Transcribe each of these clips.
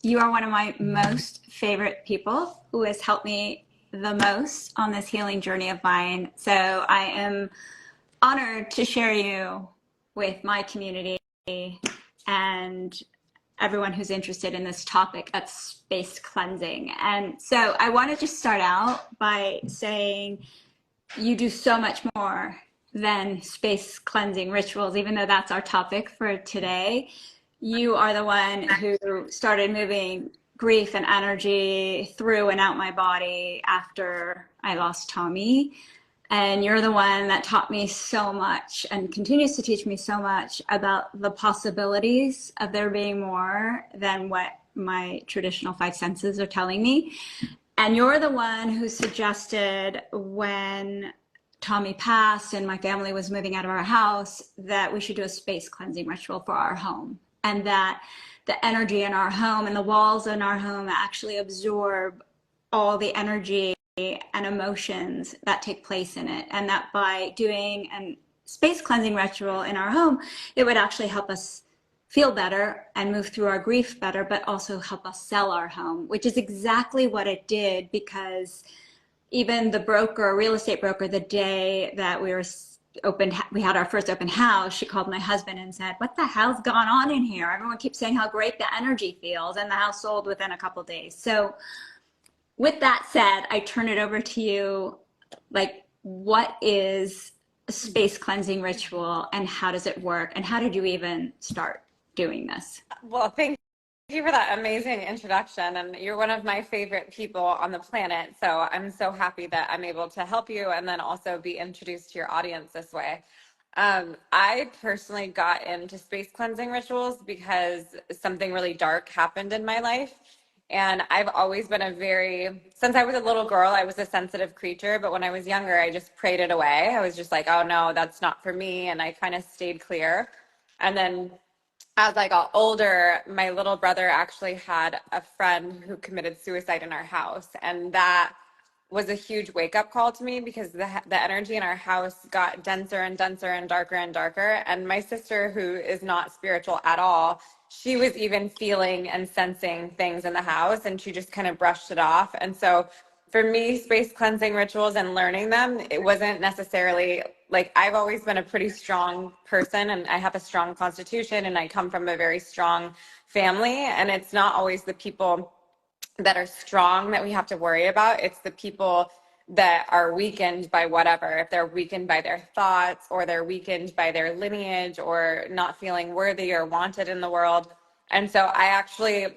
You are one of my most favorite people who has helped me the most on this healing journey of mine. So I am honored to share you with my community and everyone who's interested in this topic of space cleansing. And so I want to just start out by saying you do so much more than space cleansing rituals, even though that's our topic for today. You are the one who started moving grief and energy through and out my body after I lost Tommy. And you're the one that taught me so much and continues to teach me so much about the possibilities of there being more than what my traditional five senses are telling me. And you're the one who suggested when Tommy passed and my family was moving out of our house that we should do a space cleansing ritual for our home, and that the energy in our home and the walls in our home actually absorb all the energy and emotions that take place in it. And that by doing a space cleansing ritual in our home, it would actually help us feel better and move through our grief better, but also help us sell our home, which is exactly what it did. Because even the broker, real estate broker, the day that we had our first open house, she called my husband and said, "What the hell's gone on in here? Everyone keeps saying how great the energy feels," and the house sold within a couple of days. So with that said, I turn it over to you. Like, what is a space cleansing ritual and how does it work? And how did you even start doing this? Well, thank you for that amazing introduction. And you're one of my favorite people on the planet. So I'm so happy that I'm able to help you and then also be introduced to your audience this way. I personally got into space cleansing rituals because something really dark happened in my life. And I've always been since I was a little girl, I was a sensitive creature. But when I was younger, I just prayed it away. I was just like, oh no, that's not for me. And I kind of stayed clear. And then as I got older, my little brother actually had a friend who committed suicide in our house. And that was a huge wake up call to me because the energy in our house got denser and denser and darker and darker. And my sister, who is not spiritual at all, she was even feeling and sensing things in the house and she just kind of brushed it off. And so for me, space cleansing rituals and learning them, it wasn't necessarily like I've always been a pretty strong person and I have a strong constitution and I come from a very strong family. And it's not always the people that are strong that we have to worry about. It's the people that are weakened by whatever, if they're weakened by their thoughts or they're weakened by their lineage or not feeling worthy or wanted in the world. And so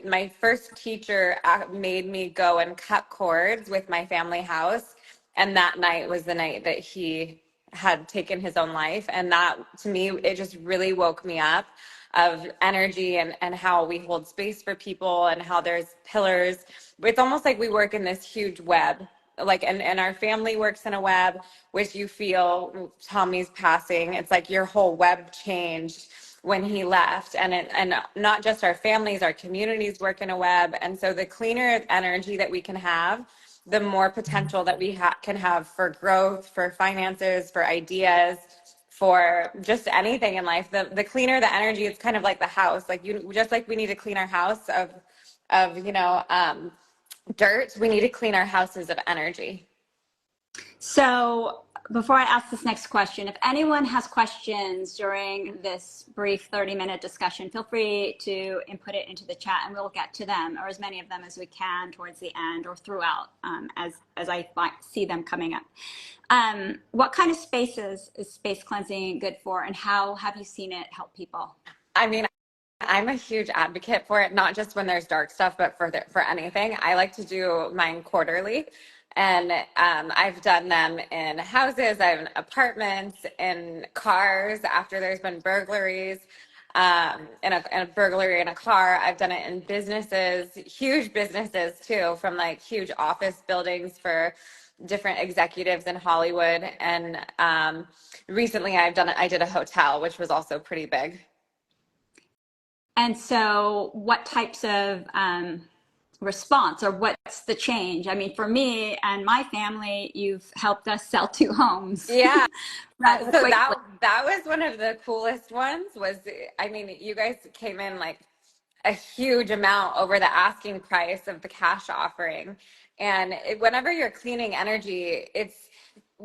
my first teacher made me go and cut cords with my family house. And that night was the night that he had taken his own life. And that, to me, it just really woke me up of energy and how we hold space for people and how there's pillars. It's almost like we work in this huge web, like, and our family works in a web, which you feel Tommy's passing. It's like your whole web changed when he left. And not just our families, our communities work in a web. And so the cleaner energy that we can have, the more potential that we can have for growth, for finances, for ideas, for just anything in life. The cleaner the energy, it's kind of like the house. Like just like we need to clean our house of dirt, we need to clean our houses of energy. So before I ask this next question, if anyone has questions during this brief 30-minute discussion, feel free to input it into the chat and we'll get to them, or as many of them as we can towards the end or throughout, as I see them coming up. What kind of spaces is space cleansing good for, and how have you seen it help people? I mean, I'm a huge advocate for it, not just when there's dark stuff, but for anything. I like to do mine quarterly. And I've done them in houses, I've in apartments, in cars after there's been burglaries, in a burglary in a car. I've done it in businesses, huge businesses too, from like huge office buildings for different executives in Hollywood. And recently I did a hotel, which was also pretty big. And so what types of response, or what's the change? I mean, for me and my family, you've helped us sell two homes. Yeah. Rather So quickly. that was one of the coolest ones. I mean, you guys came in like a huge amount over the asking price of the cash offering. And whenever you're cleaning energy, it's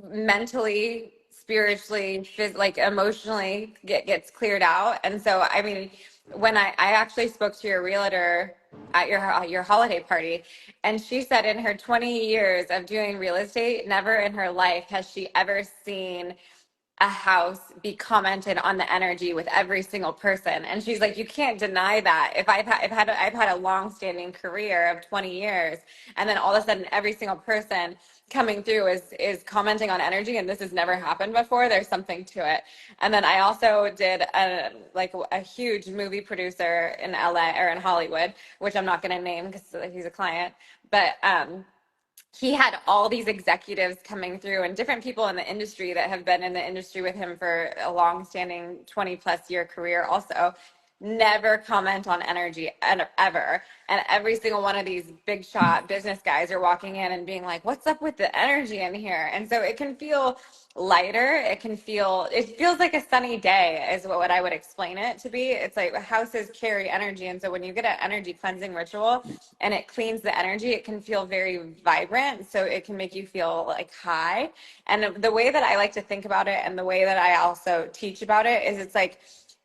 mentally, spiritually, like emotionally gets cleared out. And so, I mean, when I actually spoke to your realtor at your holiday party, and she said in her 20 years of doing real estate, never in her life has she ever seen a house be commented on the energy with every single person. And she's like, you can't deny that. If I've had a long-standing career of 20 years, and then all of a sudden every single person coming through is commenting on energy, and this has never happened before, there's something to it. And then I also did a huge movie producer in LA, or in Hollywood, which I'm not going to name because he's a client, but he had all these executives coming through and different people in the industry that have been in the industry with him for a long-standing 20 plus year career also never comment on energy ever. And every single one of these big shot business guys are walking in and being like, what's up with the energy in here? And so it can feel lighter. It feels like a sunny day is what I would explain it to be. It's like houses carry energy. And so when you get an energy cleansing ritual and it cleans the energy, it can feel very vibrant. So it can make you feel like high. And the way that I like to think about it, and the way that I also teach about it, is it's like,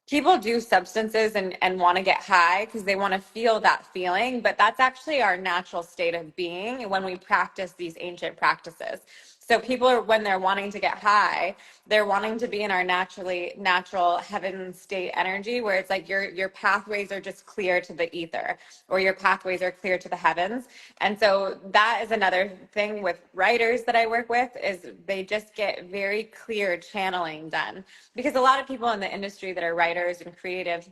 people do substances and want to get high because they want to feel that feeling, but that's actually our natural state of being when we practice these ancient practices. So people are, when they're wanting to get high, they're wanting to be in our natural heaven state energy, where it's like your pathways are just clear to the ether, or your pathways are clear to the heavens. And so that is another thing with writers that I work with, is they just get very clear channeling done. Because a lot of people in the industry that are writers and creatives,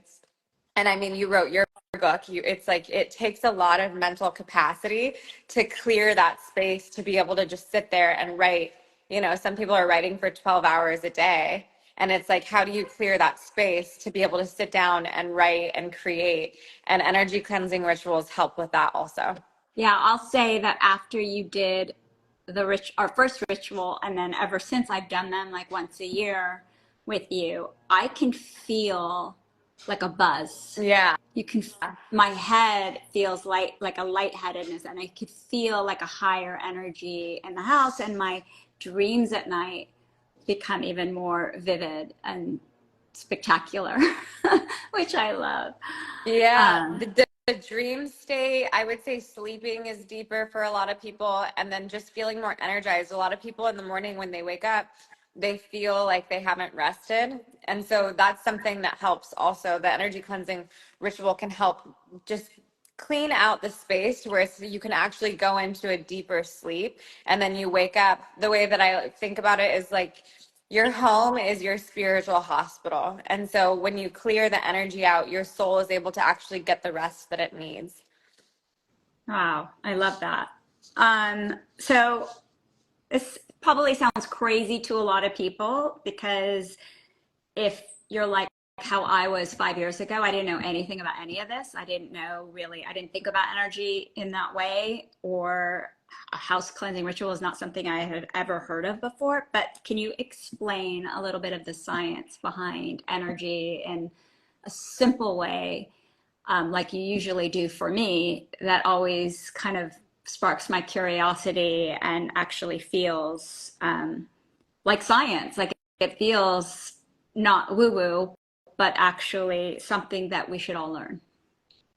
and I mean, you wrote your book, it's like it takes a lot of mental capacity to clear that space to be able to just sit there and write. You know, some people are writing for 12 hours a day, and it's like, how do you clear that space to be able to sit down and write and create? And energy cleansing rituals help with that also. Yeah, I'll say that after you did our first ritual, and then ever since I've done them like once a year with you, I can feel like a buzz. Yeah. You can, my head feels like a lightheadedness, and I could feel like a higher energy in the house, and my dreams at night become even more vivid and spectacular, which I love. Yeah, Um, the dream state, I would say sleeping is deeper for a lot of people, and then just feeling more energized. A lot of people in the morning when they wake up, they feel like they haven't rested. And so that's something that helps also. The energy cleansing ritual can help just clean out the space where you can actually go into a deeper sleep, and then you wake up. The way that I think about it is like, your home is your spiritual hospital. And so when you clear the energy out, your soul is able to actually get the rest that it needs. wow, I love that. So this probably sounds crazy to a lot of people, because if you're like how I was 5 years ago, I didn't know anything about any of this. I didn't know really, I didn't think about energy in that way, or a house cleansing ritual is not something I had ever heard of before. But can you explain a little bit of the science behind energy in a simple way, like you usually do for me, that always kind of sparks my curiosity and actually feels like science, like it feels not woo woo, but actually something that we should all learn.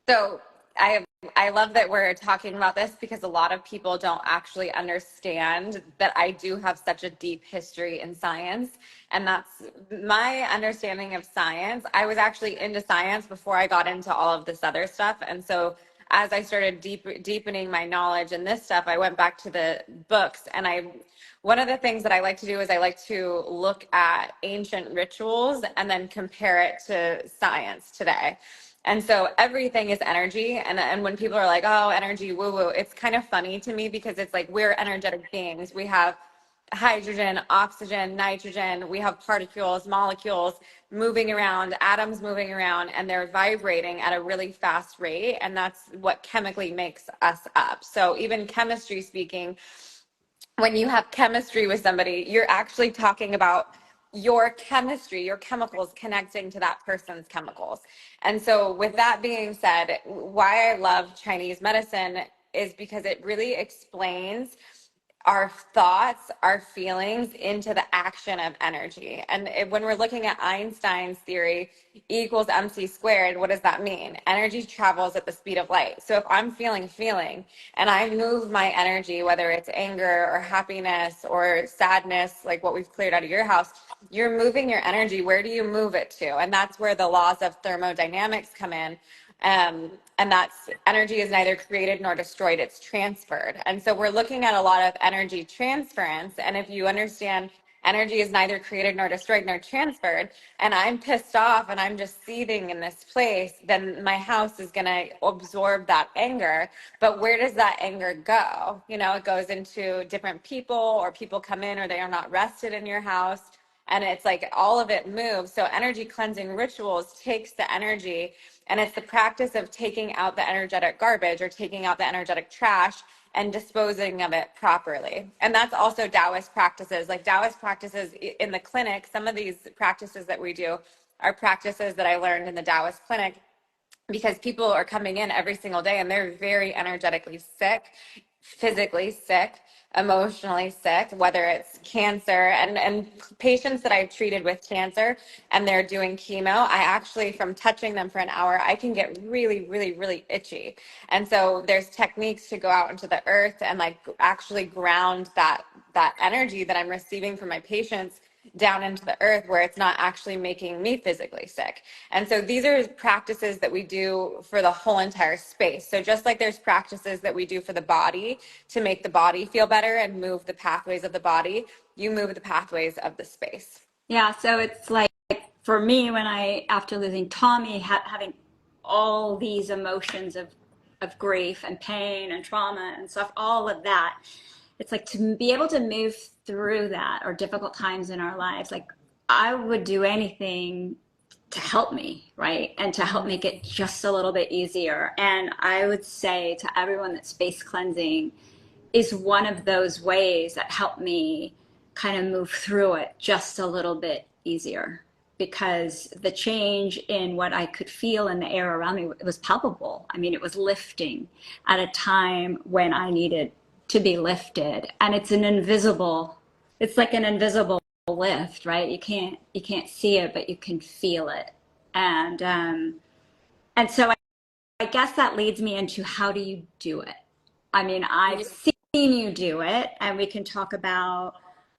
So I I love that we're talking about this, because a lot of people don't actually understand that I do have such a deep history in science. And that's my understanding of science. I was actually into science before I got into all of this other stuff. And so as I started deepening my knowledge in this stuff, I went back to the books. And one of the things that I like to do is I like to look at ancient rituals and then compare it to science today. And so everything is energy. And when people are like, oh, energy, woo woo, it's kind of funny to me, because it's like, we're energetic beings. We have hydrogen, oxygen, nitrogen. We have particles, molecules moving around, atoms moving around, and they're vibrating at a really fast rate. And that's what chemically makes us up. So even chemistry speaking, when you have chemistry with somebody, you're actually talking about your chemistry, your chemicals connecting to that person's chemicals. And so, with that being said, why I love Chinese medicine is because it really explains our thoughts, our feelings into the action of energy. And when we're looking at Einstein's theory, E equals mc squared, what does that mean? Energy travels at the speed of light. So if I'm feeling, and I move my energy, whether it's anger or happiness or sadness, like what we've cleared out of your house, you're moving your energy. Where do you move it to? And that's where the laws of thermodynamics come in. And that's energy is neither created nor destroyed, it's transferred. And so we're looking at a lot of energy transference. And if you understand energy is neither created nor destroyed nor transferred, and I'm pissed off and I'm just seething in this place, then my house is going to absorb that anger. But where does that anger go? You know, it goes into different people, or people come in or they are not rested in your house. And it's like all of it moves. So energy cleansing rituals takes the energy, and it's the practice of taking out the energetic garbage or taking out the energetic trash and disposing of it properly. And that's also Taoist practices. Like Taoist practices in the clinic, some of these practices that we do are practices that I learned in the Taoist clinic, because people are coming in every single day and they're very energetically sick, physically sick, emotionally sick, whether it's cancer, and patients that I've treated with cancer and they're doing chemo, I actually, from touching them for an hour, I can get really, really, really itchy. And so there's techniques to go out into the earth and like actually ground that energy that I'm receiving from my patients down into the earth, where it's not actually making me physically sick. And so these are practices that we do for the whole entire space. So just like there's practices that we do for the body to make the body feel better and move the pathways of the body, you move the pathways of the space. Yeah, so it's like for me, when I, after losing Tommy, having all these emotions of grief and pain and trauma and stuff, all of that, it's like to be able to move through that, or difficult times in our lives, like I would do anything to help me, right? And to help make it just a little bit easier. And I would say to everyone that space cleansing is one of those ways that helped me kind of move through it just a little bit easier, because the change in what I could feel in the air around me, it was palpable. I mean, it was lifting at a time when I needed to be lifted. And it's like an invisible lift, right? You can't see it, but you can feel it. And so I guess that leads me into, how do you do it? I mean, I've seen you do it, and we can talk about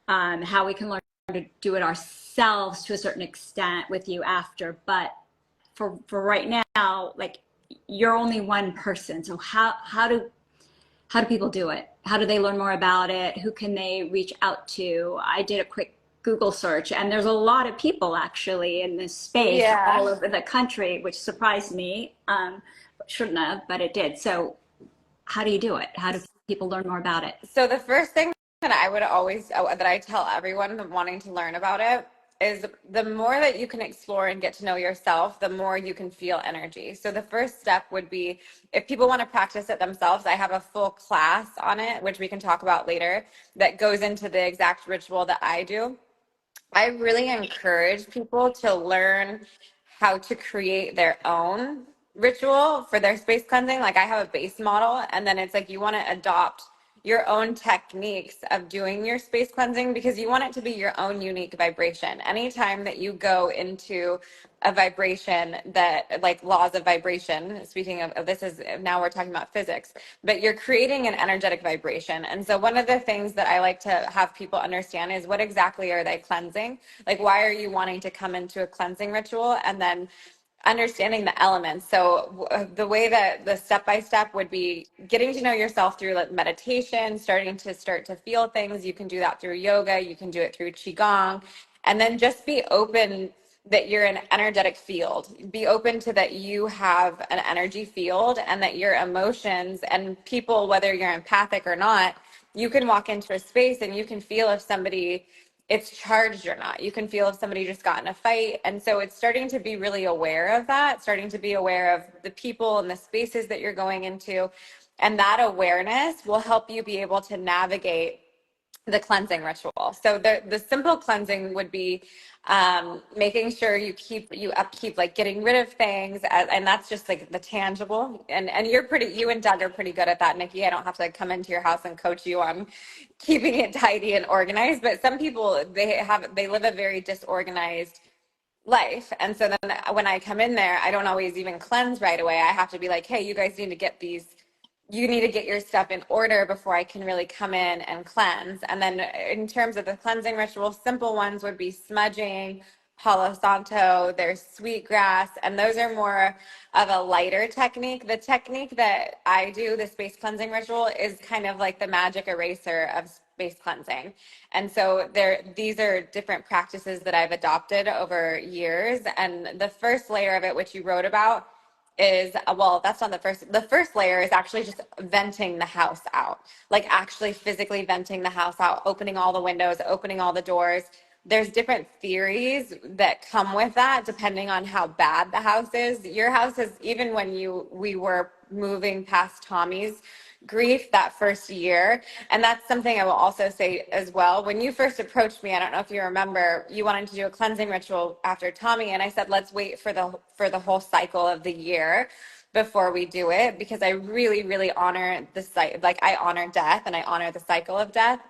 how we can learn to do it ourselves to a certain extent with you after. But for right now, like, you're only one person. So how do people do it? How do they learn more about it? Who can they reach out to? I did a quick Google search, and there's a lot of people actually in this space all over the country, which surprised me. Shouldn't have, but it did. So how do you do it? How do people learn more about it? So the first thing that I would always, that I tell everyone wanting to learn about it, is the more that you can explore and get to know yourself, the more you can feel energy. So the first step would be, if people want to practice it themselves, I have a full class on it, which we can talk about later, that goes into the exact ritual that I do. I really encourage people to learn how to create their own ritual for their space cleansing. Like I have a base model, and then it's like you want to adopt your own techniques of doing your space cleansing, because you want it to be your own unique vibration. Anytime that you go into a vibration that, like laws of vibration, speaking of this, is now we're talking about physics, but you're creating an energetic vibration. And so one of the things that I like to have people understand is, what exactly are they cleansing? Like, why are you wanting to come into a cleansing ritual? And then understanding the elements. So the way that the step-by-step would be getting to know yourself through like meditation, starting to feel things. You can do that through yoga. You can do it through Qigong. And then just be open that you're an energetic field. Be open to that you have an energy field, and that your emotions and people, whether you're empathic or not, you can walk into a space and you can feel if somebody, it's charged or not. You can feel if somebody just got in a fight. And so it's starting to be really aware of that, starting to be aware of the people and the spaces that you're going into. And that awareness will help you be able to navigate the cleansing ritual. So the simple cleansing would be making sure you upkeep, like getting rid of things, and that's just like the tangible. And you and Doug are pretty good at that, Nikki. I don't have to come into your house and coach you on keeping it tidy and organized. But some people, they live a very disorganized life. And so then when I come in there, I don't always even cleanse right away. I have to be like, hey, you need to get your stuff in order before I can really come in and cleanse. And then in terms of the cleansing ritual, simple ones would be smudging, Palo Santo, there's sweetgrass, and those are more of a lighter technique. The technique that I do, the space cleansing ritual, is kind of like the magic eraser of space cleansing. And so these are different practices that I've adopted over years. And the first layer of it, which you wrote about, is well, that's not the first layer is actually just venting the house out, like actually physically venting the house out, opening all the windows, opening all the doors. There's different theories that come with that depending on how bad the house is. Your house is, even when we were moving past Tommy's grief that first year. And that's something I will also say as well. When you first approached me, I don't know if you remember, you wanted to do a cleansing ritual after Tommy, and I said, let's wait for the whole cycle of the year before we do it, because I really, really honor I honor death and I honor the cycle of death.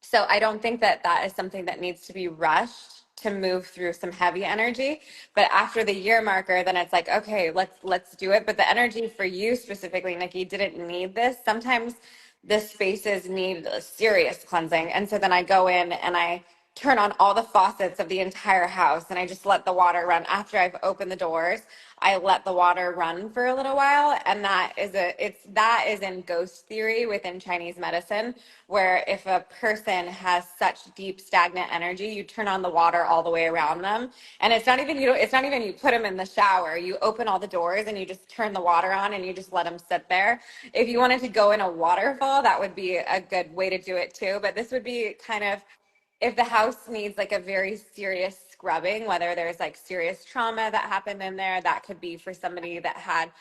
So I don't think that is something that needs to be rushed to move through some heavy energy. But after the year marker, then it's like, okay, let's do it. But the energy for you specifically, Nikki, didn't need this. Sometimes the spaces need a serious cleansing. And so then I go in and I turn on all the faucets of the entire house and I just let the water run. After I've opened the doors, I let the water run for a little while. And that is in ghost theory within Chinese medicine, where if a person has such deep stagnant energy, you turn on the water all the way around them. And it's not even you put them in the shower. You open all the doors and you just turn the water on and you just let them sit there. If you wanted to go in a waterfall, that would be a good way to do it too. But this would be kind of, if the house needs like a very serious scrubbing, whether there's like serious trauma that happened in there, that could be for somebody that had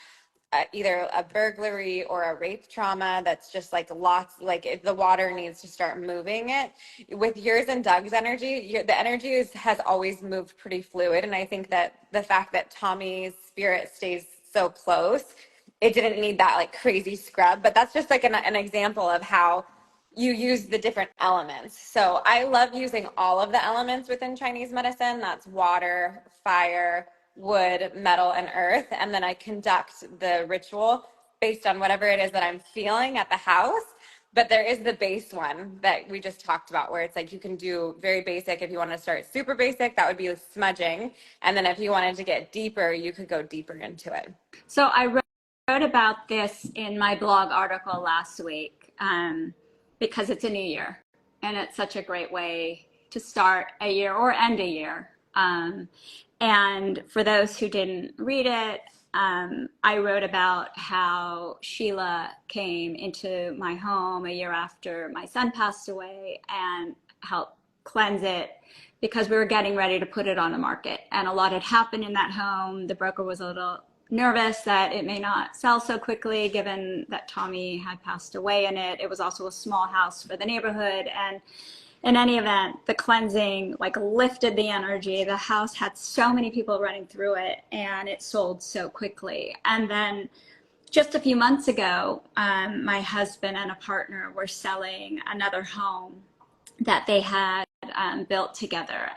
either a burglary or a rape trauma, that's just like lots, like if the water needs to start moving it. With yours and Doug's energy, the energy has always moved pretty fluid. And I think that the fact that Tommy's spirit stays so close, it didn't need that like crazy scrub. But that's just like an example of how you use the different elements. So I love using all of the elements within Chinese medicine. That's water, fire, wood, metal, and earth. And then I conduct the ritual based on whatever it is that I'm feeling at the house. But there is the base one that we just talked about, where it's like you can do very basic. If you want to start super basic, that would be smudging. And then if you wanted to get deeper, you could go deeper into it. So I wrote about this in my blog article last week. Because it's a new year and it's such a great way to start a year or end a year. And for those who didn't read it, I wrote about how Sheila came into my home a year after my son passed away and helped cleanse it because we were getting ready to put it on the market. And a lot had happened in that home. The broker was a little nervous that it may not sell so quickly given that Tommy had passed away in it. It was also a small house for the neighborhood. And in any event, the cleansing like lifted the energy. The house had so many people running through it and it sold so quickly. And then just a few months ago, my husband and a partner were selling another home that they had built together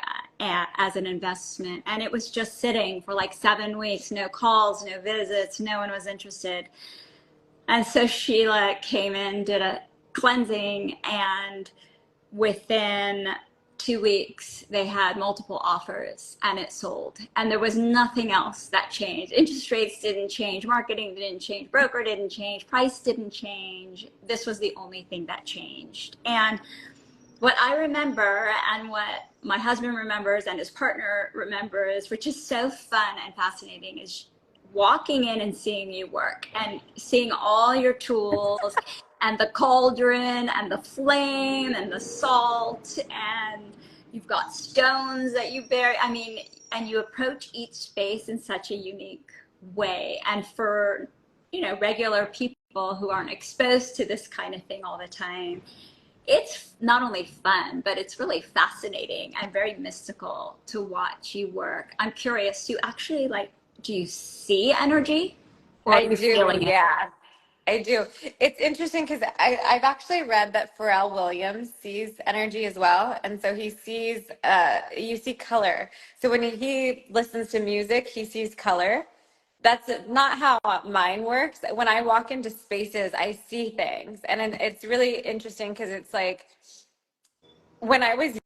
as an investment. And it was just sitting for like 7 weeks, no calls, no visits, no one was interested. And so Sheila came in, did a cleansing, and within 2 weeks, they had multiple offers and it sold. And there was nothing else that changed. Interest rates didn't change, marketing didn't change, broker didn't change, price didn't change. This was the only thing that changed. And what I remember and what my husband remembers and his partner remembers, which is so fun and fascinating, is walking in and seeing you work and seeing all your tools and the cauldron and the flame and the salt, and you've got stones that you bury. I mean, and you approach each space in such a unique way. And for, regular people who aren't exposed to this kind of thing all the time, it's not only fun, but it's really fascinating and very mystical to watch you work. I'm curious, do you actually like, do you see energy or are I you do, feeling it? yeah. I do. It's interesting because I've actually read that Pharrell Williams sees energy as well. And so he sees, you see color. So when he listens to music, he sees color. That's not how mine works. When I walk into spaces, I see things. And it's really interesting because it's like when I was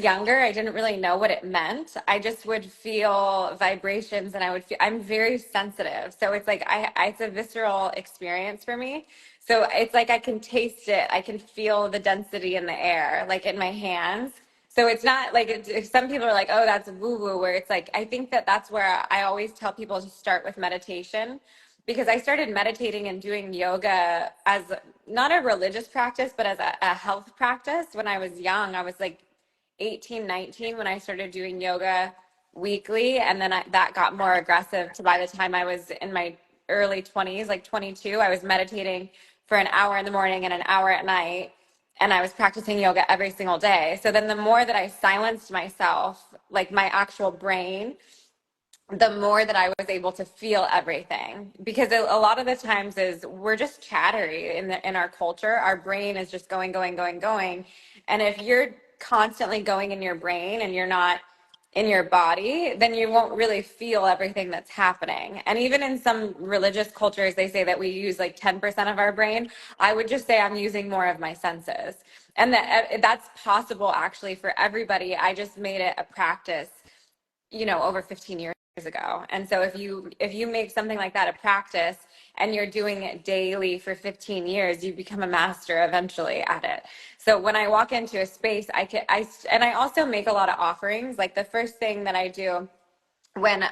younger, I didn't really know what it meant. I just would feel vibrations and I would feel, I'm very sensitive. So it's like, it's a visceral experience for me. So it's like I can taste it. I can feel the density in the air, like in my hands. So it's not like, if some people are like, oh, that's woo woo, where it's like, I think that that's where I always tell people to start with meditation because I started meditating and doing yoga as not a religious practice, but as a health practice. When I was young, I was like 18, 19 when I started doing yoga weekly. And then that got more aggressive to by the time I was in my early 20s, like 22, I was meditating for an hour in the morning and an hour at night. And I was practicing yoga every single day. So then the more that I silenced myself, like my actual brain, the more that I was able to feel everything because a lot of the times is we're just chattery in our culture. Our brain is just going, going, going, going. And if you're constantly going in your brain and you're not in your body, then you won't really feel everything that's happening. And even in some religious cultures, they say that we use like 10% of our brain. I would just say I'm using more of my senses. And that's possible actually for everybody. I just made it a practice, over 15 years ago. And so if you make something like that a practice and you're doing it daily for 15 years, you become a master eventually at it. So when I walk into a space, I also make a lot of offerings. Like the first thing that I do when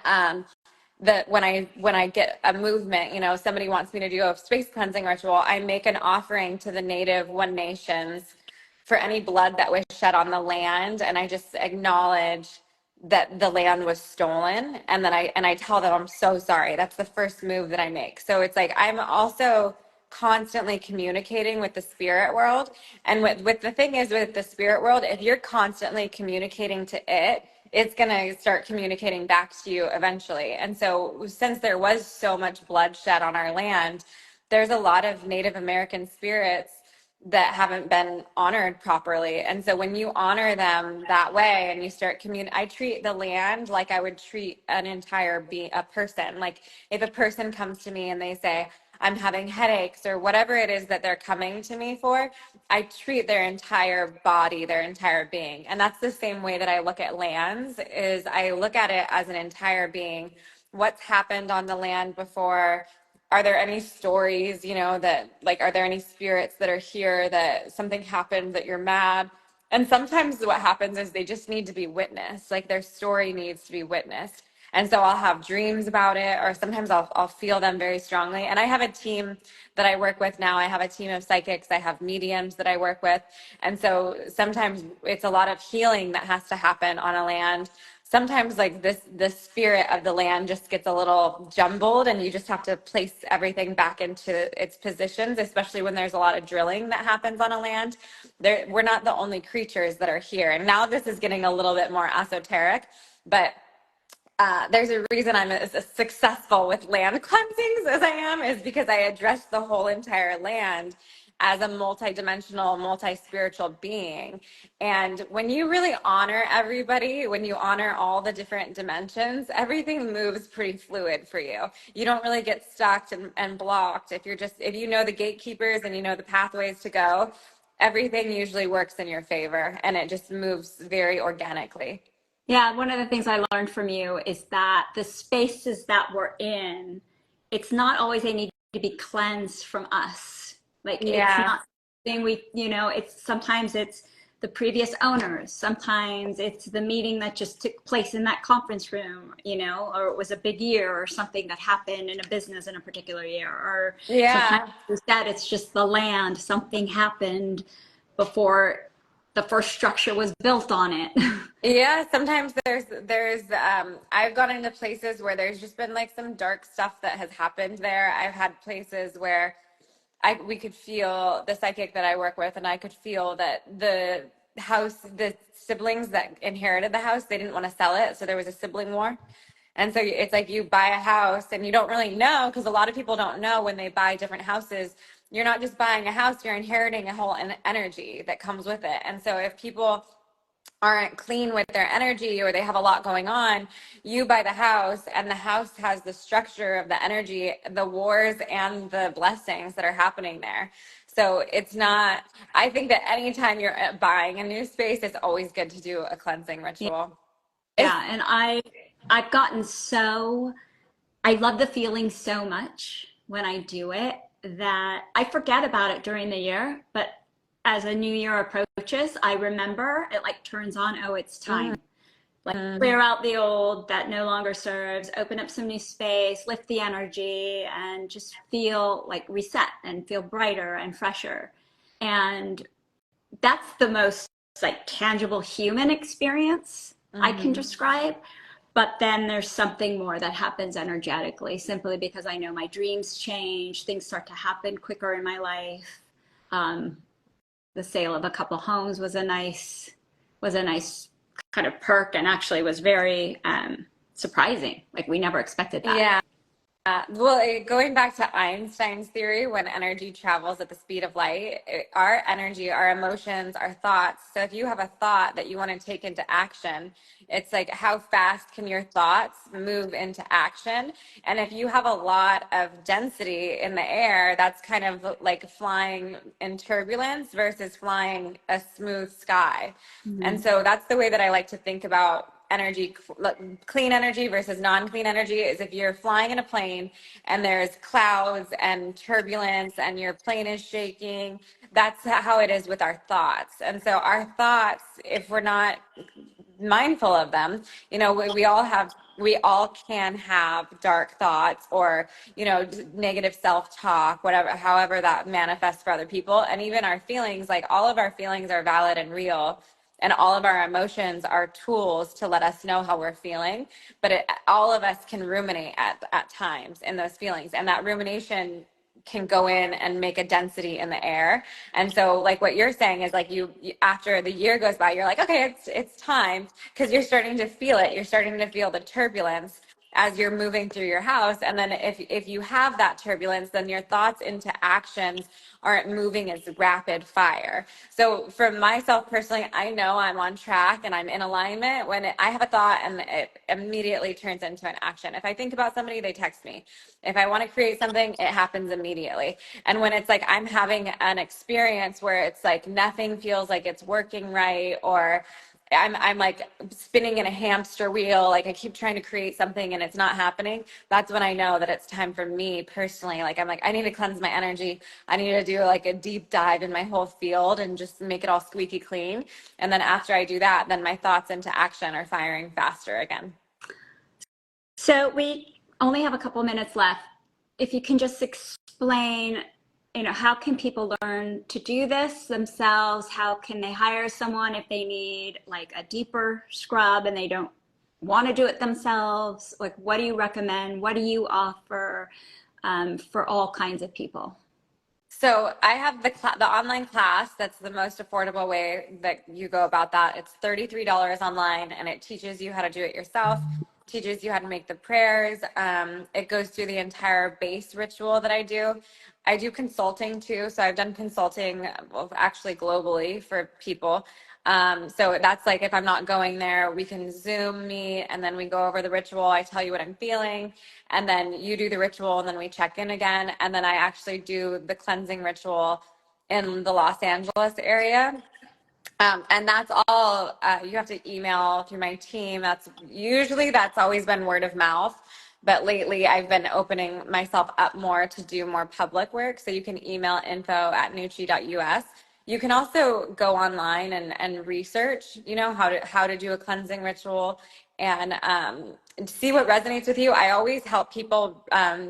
when I get a movement, somebody wants me to do a space cleansing ritual, I make an offering to the Native One Nations for any blood that was shed on the land, and I just acknowledge that the land was stolen, and then I tell them I'm so sorry. That's the first move that I make. So it's like I'm also constantly communicating with the spirit world. And with the thing is with the spirit world, if you're constantly communicating to it, it's going to start communicating back to you eventually. And so since there was so much bloodshed on our land, there's a lot of Native American spirits that haven't been honored properly. And so when you honor them that way and you start I treat the land like I would treat an entire a person. Like if a person comes to me and they say, I'm having headaches or whatever it is that they're coming to me for, I treat their entire body, their entire being. And that's the same way that I look at lands is I look at it as an entire being. What's happened on the land before? Are there any stories, that like, are there any spirits that are here that something happened that you're mad? And sometimes what happens is they just need to be witnessed, like their story needs to be witnessed. And so I'll have dreams about it, or sometimes I'll feel them very strongly. And I have a team that I work with now. I have a team of psychics. I have mediums that I work with. And so sometimes it's a lot of healing that has to happen on a land. Sometimes like the spirit of the land just gets a little jumbled and you just have to place everything back into its positions, especially when there's a lot of drilling that happens on a land. We're not the only creatures that are here. And now this is getting a little bit more esoteric, but there's a reason I'm as successful with land cleansings as I am, is because I address the whole entire land as a multidimensional, multi-spiritual being. And when you really honor everybody, when you honor all the different dimensions, everything moves pretty fluid for you. You don't really get stuck and blocked. If you know the gatekeepers and you know the pathways to go, everything usually works in your favor and it just moves very organically. Yeah, one of the things I learned from you is that the spaces that we're in, it's not always they need to be cleansed from us. Like it's Yeah. not thing it's sometimes it's the previous owners, sometimes it's the meeting that just took place in that conference room, or it was a big year or something that happened in a business in a particular year, or sometimes Yeah. instead it's just the land, something happened before the first structure was built on it. Yeah, sometimes there's I've gone into places where there's just been like some dark stuff that has happened there. I've had places where we could feel, the psychic that I work with, and I could feel that the siblings that inherited the house, they didn't want to sell it. So there was a sibling war. And so it's like you buy a house and you don't really know, because a lot of people don't know when they buy different houses, you're not just buying a house, you're inheriting a whole energy that comes with it. And so if people aren't clean with their energy, or they have a lot going on, you buy the house and the house has the structure of the energy, the wars and the blessings that are happening there. So it's not, I think that anytime you're buying a new space, it's always good to do a cleansing ritual. It's, Yeah, and I've gotten so I love the feeling so much when I do it that I forget about it during the year, but as a new year approaches, I remember it like turns on, oh, it's time. Like mm, clear out the old that no longer serves, open up some new space, lift the energy, and just feel like reset and feel brighter and fresher. And that's the most like tangible human experience I can mhm. describe. But then there's something more that happens energetically simply because I know my dreams change, things start to happen quicker in my life. Um, the sale of a couple homes was a nice kind of perk, and actually was very surprising. Like we never expected that. Yeah. Well, going back to Einstein's theory, when energy travels at the speed of light, our energy, our emotions, our thoughts. So if you have a thought that you want to take into action, it's like how fast can your thoughts move into action? And if you have a lot of density in the air, that's kind of like flying in turbulence versus flying a smooth sky. And Mm-hmm. so that's the way that I like to think about energy. Clean energy versus non-clean energy is if you're flying in a plane and there's clouds and turbulence and your plane is shaking, that's how it is with our thoughts. And so our thoughts, if we're not mindful of them, we all can have dark thoughts, or negative self-talk, whatever, however that manifests for other people. And even our feelings, like all of our feelings are valid and real, and all of our emotions are tools to let us know how we're feeling. But all of us can ruminate at times in those feelings, and that rumination can go in and make a density in the air. And so like what you're saying is like after the year goes by, you're like, okay, it's time, because you're starting to feel it. You're starting to feel the turbulence as you're moving through your house. And then if you have that turbulence, then your thoughts into actions aren't moving as rapid fire. So for myself personally, I know I'm on track and I'm in alignment when I have a thought and it immediately turns into an action. If I think about somebody, they text me. If I want to create something, it happens immediately. And when it's like I'm having an experience where it's like nothing feels like it's working right, or I'm like spinning in a hamster wheel, like I keep trying to create something and it's not happening, that's when I know that it's time for me personally. Like I'm like, I need to cleanse my energy. I need to do like a deep dive in my whole field and just make it all squeaky clean. And then after I do that, then my thoughts into action are firing faster again. So we only have a couple minutes left. If you can just explain, how can people learn to do this themselves? How can they hire someone if they need like a deeper scrub and they don't want to do it themselves? Like, what do you recommend? What do you offer for all kinds of people? So I have the online class. That's the most affordable way that you go about that. It's $33 online, and it teaches you how to do it yourself, teaches you how to make the prayers. It goes through the entire base ritual that I do. I do consulting too. So I've done consulting, well, actually globally for people. So that's like if I'm not going there, we can Zoom meet and then we go over the ritual. I tell you what I'm feeling, and then you do the ritual, and then we check in again. And then I actually do the cleansing ritual in the Los Angeles area. And that's all, you have to email through my team. That's always been word of mouth. But lately I've been opening myself up more to do more public work. So you can email info@nucci.us. You can also go online and research, how to do a cleansing ritual, and see what resonates with you. I always help people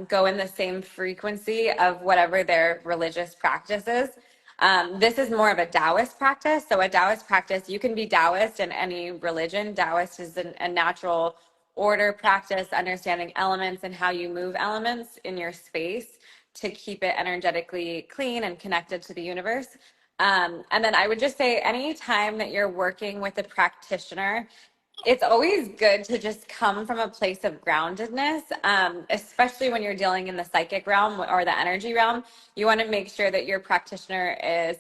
go in the same frequency of whatever their religious practice is. This is more of a Taoist practice. So a Taoist practice, you can be Taoist in any religion. Taoist is a natural order practice, understanding elements and how you move elements in your space to keep it energetically clean and connected to the universe. And then I would just say anytime that you're working with a practitioner, it's always good to just come from a place of groundedness, especially when you're dealing in the psychic realm or the energy realm. You want to make sure that your practitioner is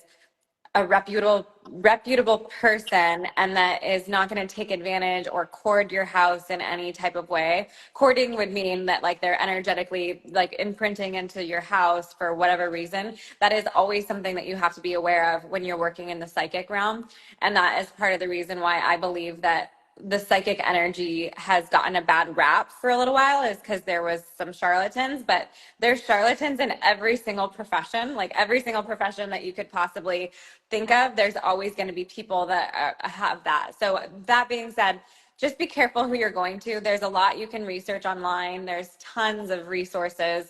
a reputable person and that is not going to take advantage or cord your house in any type of way. Cording would mean that like they're energetically like imprinting into your house for whatever reason. That is always something that you have to be aware of when you're working in the psychic realm. And that is part of the reason why I believe that the psychic energy has gotten a bad rap for a little while, is because there was some charlatans, but there's charlatans in every single profession, like every single profession that you could possibly think of. There's always going to be people that have that. So that being said, just be careful who you're going to. There's a lot you can research online. There's tons of resources.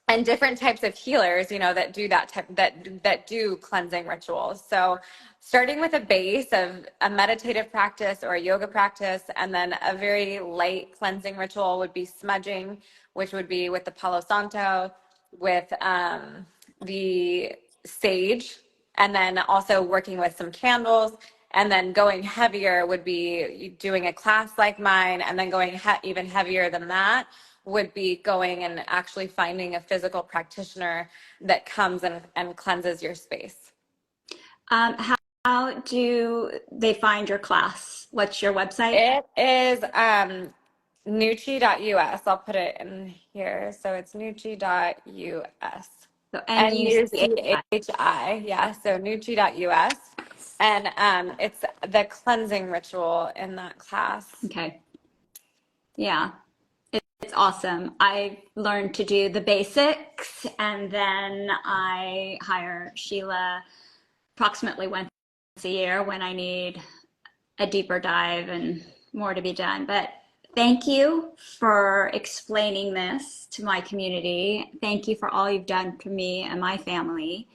And different types of healers, you know, that do that type, that do cleansing rituals. So starting with a base of a meditative practice or a yoga practice, and then a very light cleansing ritual would be smudging, which would be with the Palo Santo, with the sage, and then also working with some candles. And then going heavier would be doing a class like mine, and then going even heavier than that would be going and actually finding a physical practitioner that comes and cleanses your space. How do they find your class? What's your website? It is nucci.us. I'll put it in here. So it's nucci.us. So Nucci, NUCHI. yeah. So nucci.us. And it's the cleansing ritual in that class. Okay. Yeah. It's awesome. I learned to do the basics, and then I hire Sheila approximately once a year when I need a deeper dive and more to be done. But thank you for explaining this to my community. Thank you for all you've done for me and my family.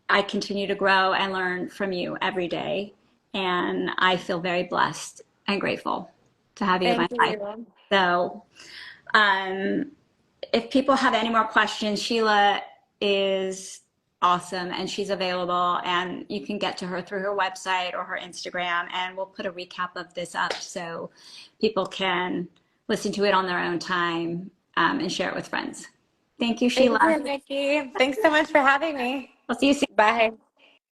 I continue to grow and learn from you every day, and I feel very blessed and grateful to have you in my Thank life. you. So, um, if people have any more questions, Sheila is awesome and she's available, and you can get to her through her website or her Instagram, and we'll put a recap of this up so people can listen to it on their own time, and share it with friends. Thank you, Thank Sheila. you, Nikki. Thanks so much for having me. I'll see you soon. Bye.